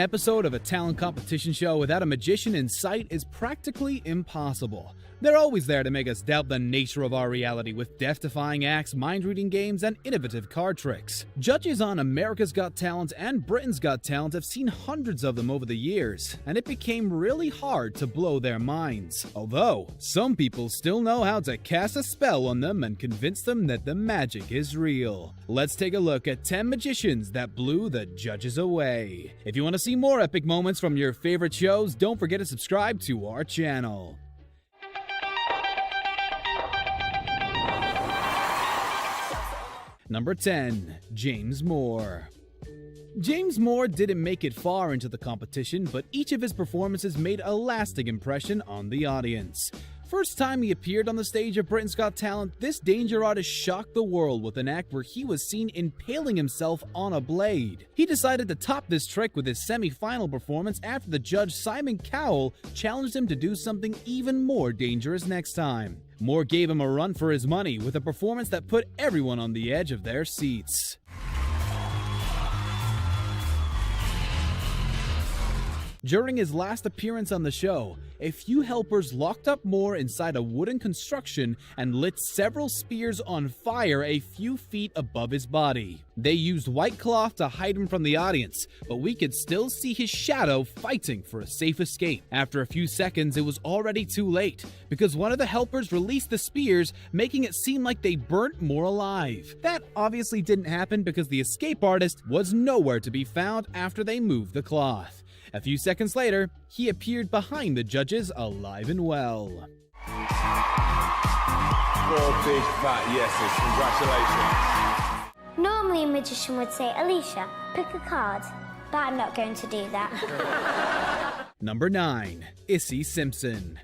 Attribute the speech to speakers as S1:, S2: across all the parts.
S1: episode of a talent competition show without a magician in sight is practically impossible. They're always there to make us doubt the nature of our reality with death-defying acts, mind-reading games, and innovative card tricks. Judges on America's Got Talent and Britain's Got Talent have seen hundreds of them over the years, and it became really hard to blow their minds. Although, some people still know how to cast a spell on them and convince them that the magic is real. Let's take a look at 10 magicians that blew the judges away. If you want to see more epic moments from your favorite shows, don't forget to subscribe to our channel. Number 10. James Moore. James Moore didn't make it far into the competition, but each of his performances made a lasting impression on the audience. First time he appeared on the stage of Britain's Got Talent, this danger artist shocked the world with an act where he was seen impaling himself on a blade. He decided to top this trick with his semi-final performance after the judge Simon Cowell challenged him to do something even more dangerous next time. Moore gave him a run for his money with a performance that put everyone on the edge of their seats. During his last appearance on the show, a few helpers locked up Moore inside a wooden construction and lit several spears on fire a few feet above his body. They used white cloth to hide him from the audience, but we could still see his shadow fighting for a safe escape. After a few seconds, it was already too late, because one of the helpers released the spears, making it seem like they burnt Moore alive. That obviously didn't happen because the escape artist was nowhere to be found after they moved the cloth. A few seconds later, he appeared behind the judges alive and well.
S2: 4 big fat yeses, congratulations.
S3: Normally a magician would say, Alicia, pick a card, but I'm not going to do that.
S1: Number 9. Issy Simpson.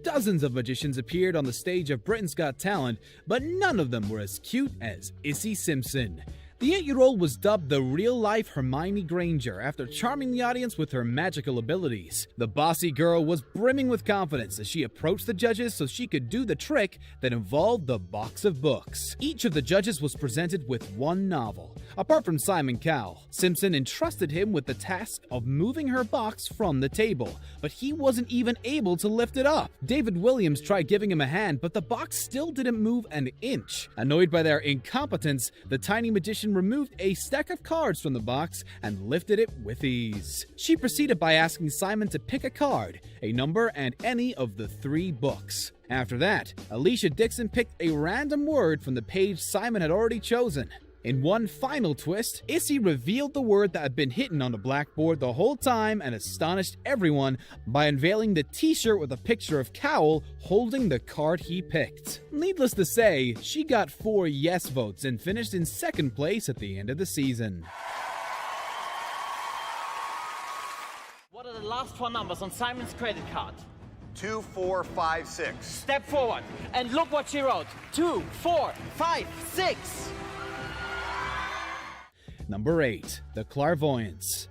S1: Dozens of magicians appeared on the stage of Britain's Got Talent, but none of them were as cute as Issy Simpson. The 8-year-old was dubbed the real-life Hermione Granger after charming the audience with her magical abilities. The bossy girl was brimming with confidence as she approached the judges so she could do the trick that involved the box of books. Each of the judges was presented with one novel. Apart from Simon Cowell, Simpson entrusted him with the task of moving her box from the table, but he wasn't even able to lift it up. David Williams tried giving him a hand, but the box still didn't move an inch. Annoyed by their incompetence, the tiny magician removed a stack of cards from the box and lifted it with ease. She proceeded by asking Simon to pick a card, a number, and any of the 3 books. After that, Alicia Dixon picked a random word from the page Simon had already chosen. In one final twist, Issy revealed the word that had been hidden on the blackboard the whole time and astonished everyone by unveiling the t-shirt with a picture of Cowell holding the card he picked. Needless to say, she got 4 yes votes and finished in 2nd place at the end of the season.
S4: What are the last 4 numbers on Simon's credit card?
S5: 2, 4, 5, 6.
S4: Step forward and look what she wrote. 2, 4, 5, 6.
S1: Number 8. The Clairvoyants.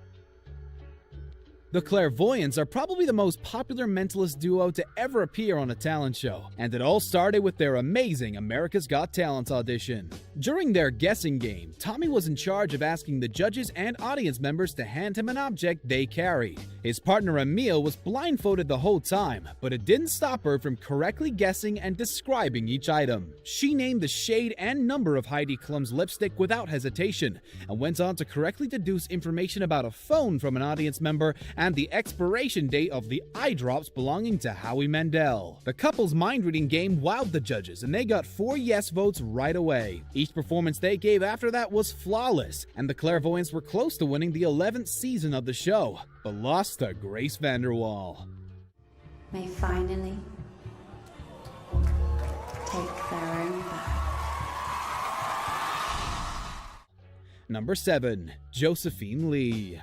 S1: The Clairvoyants are probably the most popular mentalist duo to ever appear on a talent show, and it all started with their amazing America's Got Talent audition. During their guessing game, Tommy was in charge of asking the judges and audience members to hand him an object they carried. His partner Emile was blindfolded the whole time, but it didn't stop her from correctly guessing and describing each item. She named the shade and number of Heidi Klum's lipstick without hesitation, and went on to correctly deduce information about a phone from an audience member and the expiration date of the eye drops belonging to Howie Mandel. The couple's mind-reading game wowed the judges, and they got 4 yes votes right away. Each performance they gave after that was flawless, and the Clairvoyants were close to winning the 11th season of the show, but lost to Grace Vanderwaal.
S6: May finally take their own path.
S1: Number 7. Josephine Lee.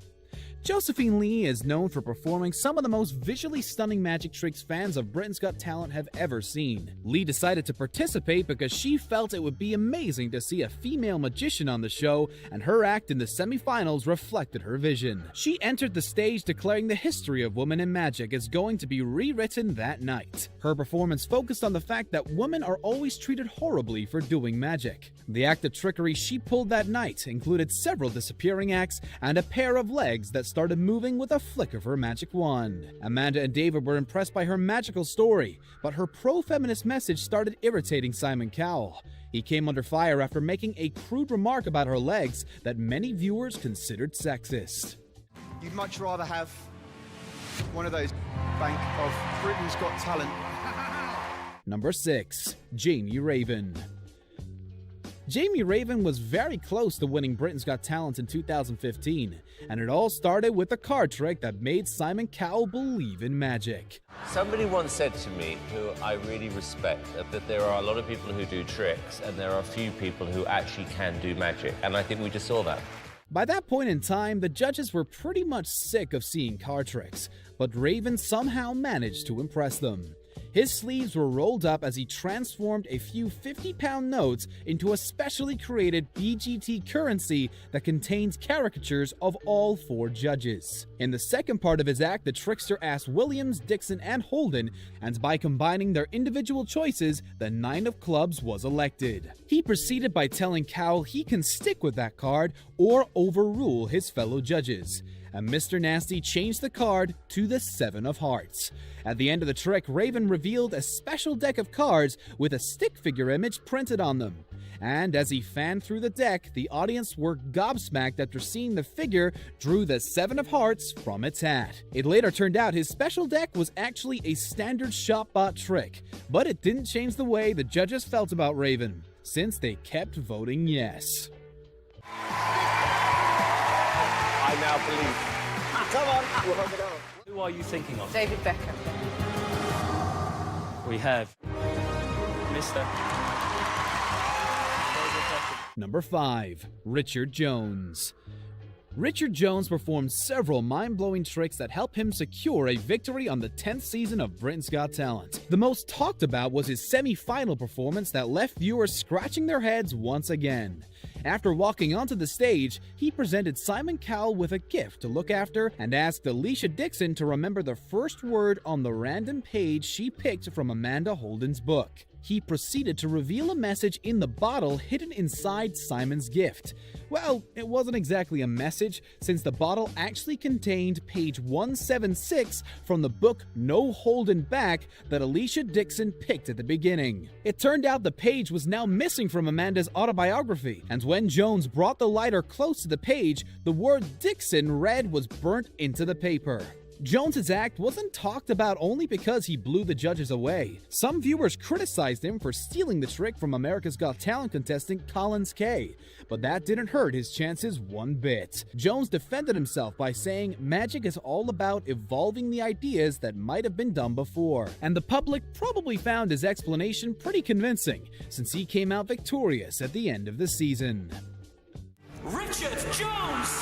S1: Josephine Lee is known for performing some of the most visually stunning magic tricks fans of Britain's Got Talent have ever seen. Lee decided to participate because she felt it would be amazing to see a female magician on the show, and her act in the semifinals reflected her vision. She entered the stage declaring the history of women in magic is going to be rewritten that night. Her performance focused on the fact that women are always treated horribly for doing magic. The act of trickery she pulled that night included several disappearing acts and a pair of legs that started moving with a flick of her magic wand. Amanda and David were impressed by her magical story, but her pro-feminist message started irritating Simon Cowell. He came under fire after making a crude remark about her legs that many viewers considered sexist.
S7: You'd much rather have one of those bank of Britain's Got Talent.
S1: Number 6. Jamie Raven. Jamie Raven was very close to winning Britain's Got Talent in 2015, and it all started with a card trick that made Simon Cowell believe in magic.
S8: Somebody once said to me, who I really respect, that there are a lot of people who do tricks and there are a few people who actually can do magic, and I think we just saw that.
S1: By that point in time, the judges were pretty much sick of seeing card tricks, but Raven somehow managed to impress them. His sleeves were rolled up as he transformed a few 50-pound notes into a specially created AGT currency that contains caricatures of all 4 judges. In the second part of his act, the trickster asked Williams, Dixon, and Holden, and by combining their individual choices, the 9 of clubs was elected. He proceeded by telling Cowell he can stick with that card or overrule his fellow judges. And Mr. Nasty changed the card to the 7 of hearts. At the end of the trick, Raven revealed a special deck of cards with a stick figure image printed on them. And as he fanned through the deck, the audience were gobsmacked after seeing the figure drew the 7 of hearts from its hat. It later turned out his special deck was actually a standard shop-bought trick, but it didn't change the way the judges felt about Raven, since they kept voting yes.
S2: I now believe.
S4: Come on.
S9: Who are you thinking of?
S10: David Beckham.
S9: We have Mr.
S1: Number 5. Richard Jones. Richard Jones performed several mind-blowing tricks that helped him secure a victory on the 10th season of Britain's Got Talent. The most talked about was his semi-final performance that left viewers scratching their heads once again. After walking onto the stage, he presented Simon Cowell with a gift to look after and asked Alicia Dixon to remember the first word on the random page she picked from Amanda Holden's book. He proceeded to reveal a message in the bottle hidden inside Simon's gift. Well, it wasn't exactly a message, since the bottle actually contained page 176 from the book No Holding Back that Alicia Dixon picked at the beginning. It turned out the page was now missing from Amanda's autobiography, and when Jones brought the lighter close to the page, the word Dixon read was burnt into the paper. Jones's act wasn't talked about only because he blew the judges away. Some viewers criticized him for stealing the trick from America's Got Talent contestant Collins Kay, but that didn't hurt his chances one bit. Jones defended himself by saying magic is all about evolving the ideas that might have been done before, and the public probably found his explanation pretty convincing, since he came out victorious at the end of the season.
S9: Richard Jones!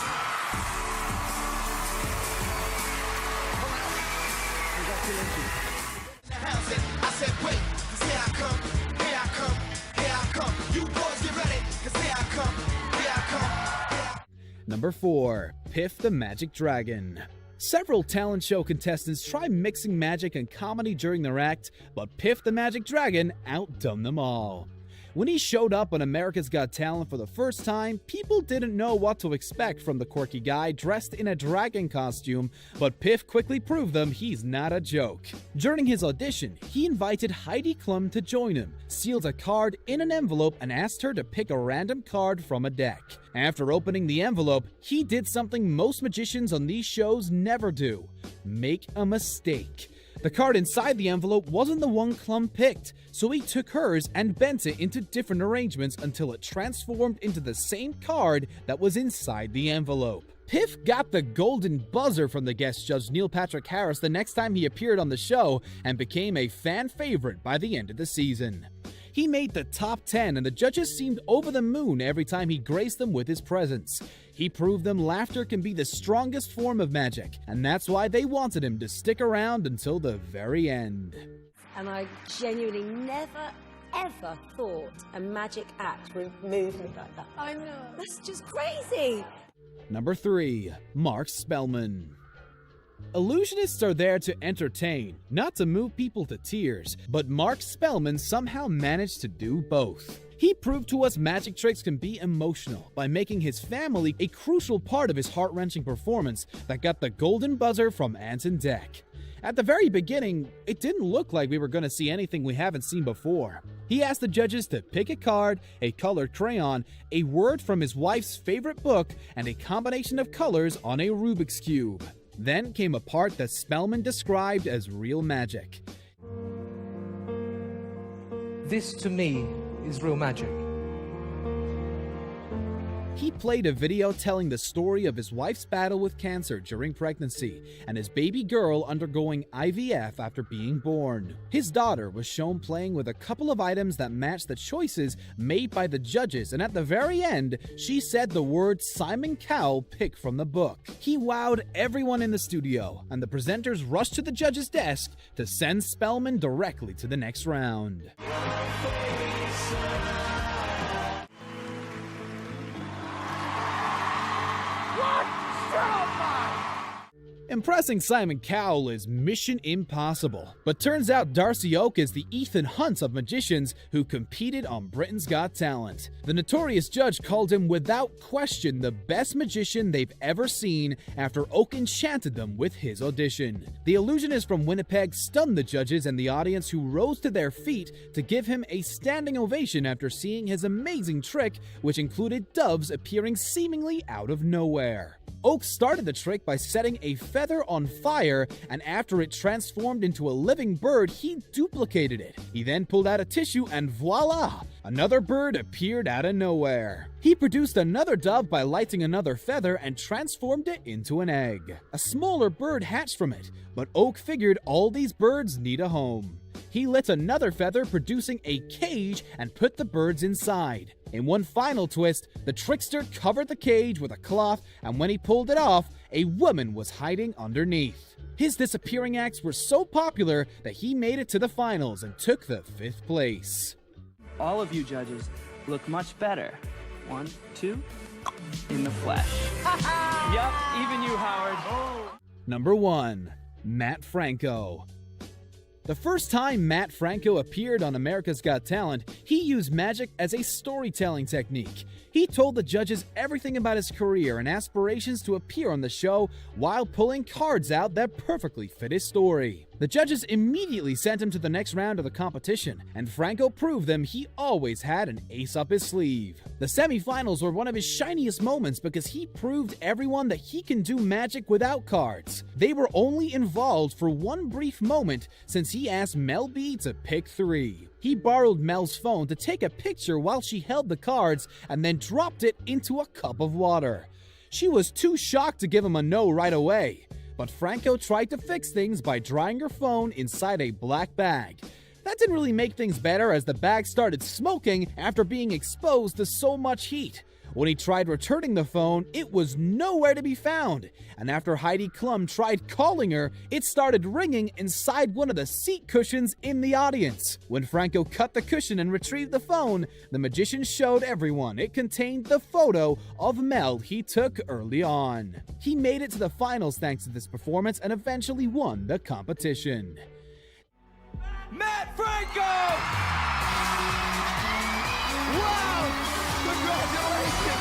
S1: Number 4. Piff the Magic Dragon. Several talent show contestants tried mixing magic and comedy during their act, but Piff the Magic Dragon outdone them all. When he showed up on America's Got Talent for the first time, people didn't know what to expect from the quirky guy dressed in a dragon costume, but Piff quickly proved them he's not a joke. During his audition, he invited Heidi Klum to join him, sealed a card in an envelope, and asked her to pick a random card from a deck. After opening the envelope, he did something most magicians on these shows never do: make a mistake. The card inside the envelope wasn't the one Klum picked, so he took hers and bent it into different arrangements until it transformed into the same card that was inside the envelope. Piff got the golden buzzer from the guest judge Neil Patrick Harris the next time he appeared on the show and became a fan favorite by the end of the season. He made the top 10 and the judges seemed over the moon every time he graced them with his presence. He proved them laughter can be the strongest form of magic, and that's why they wanted him to stick around until the very end.
S10: And I genuinely never, ever thought a magic act would move me like that. I know. That's just crazy.
S1: Number 3. Mark Spellman. Illusionists are there to entertain, not to move people to tears, but Mark Spellman somehow managed to do both. He proved to us magic tricks can be emotional by making his family a crucial part of his heart-wrenching performance that got the golden buzzer from Anton Deck. At the very beginning, it didn't look like we were going to see anything we haven't seen before. He asked the judges to pick a card, a colored crayon, a word from his wife's favorite book, and a combination of colors on a Rubik's Cube. Then came a part that Spellman described as real magic.
S11: This, to me, is real magic.
S1: He played a video telling the story of his wife's battle with cancer during pregnancy and his baby girl undergoing IVF after being born. His daughter was shown playing with a couple of items that matched the choices made by the judges, and at the very end, she said the word Simon Cowell picked from the book. He wowed everyone in the studio, and the presenters rushed to the judge's desk to send Spellman directly to the next round. Impressing Simon Cowell is mission impossible, but turns out Darcy Oak is the Ethan Hunt of magicians who competed on Britain's Got Talent. The notorious judge called him without question the best magician they've ever seen after Oak enchanted them with his audition. The illusionist from Winnipeg stunned the judges and the audience, who rose to their feet to give him a standing ovation after seeing his amazing trick, which included doves appearing seemingly out of nowhere. Oak started the trick by setting a feather on fire, and after it transformed into a living bird, he duplicated it. He then pulled out a tissue and voila! Another bird appeared out of nowhere. He produced another dove by lighting another feather and transformed it into an egg. A smaller bird hatched from it, but Oak figured all these birds need a home. He lit another feather, producing a cage, and put the birds inside. In one final twist, the trickster covered the cage with a cloth, and when he pulled it off, a woman was hiding underneath. His disappearing acts were so popular that he made it to the finals and took the 5th place.
S12: All of you judges look much better. 1, 2, in the flesh. Yup, even you, Howard.
S1: Number 1. Matt Franco. The first time Matt Franco appeared on America's Got Talent, he used magic as a storytelling technique. He told the judges everything about his career and aspirations to appear on the show while pulling cards out that perfectly fit his story. The judges immediately sent him to the next round of the competition, and Franco proved them he always had an ace up his sleeve. The semifinals were one of his shiniest moments because he proved everyone that he can do magic without cards. They were only involved for one brief moment since he asked Mel B to pick 3. He borrowed Mel's phone to take a picture while she held the cards and then dropped it into a cup of water. She was too shocked to give him a no right away, but Franco tried to fix things by drying her phone inside a black bag. That didn't really make things better, as the bag started smoking after being exposed to so much heat. When he tried returning the phone, it was nowhere to be found, and after Heidi Klum tried calling her, it started ringing inside one of the seat cushions in the audience. When Franco cut the cushion and retrieved the phone, the magician showed everyone it contained the photo of Mel he took early on. He made it to the finals thanks to this performance and eventually won the competition.
S9: Matt Franco! Wow! Congratulations!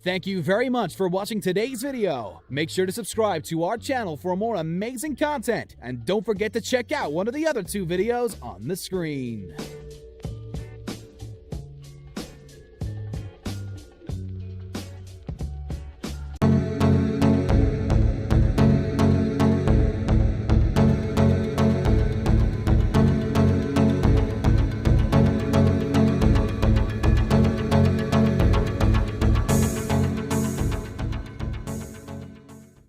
S1: Thank you very much for watching today's video. Make sure to subscribe to our channel for more amazing content, and don't forget to check out one of the other 2 videos on the screen.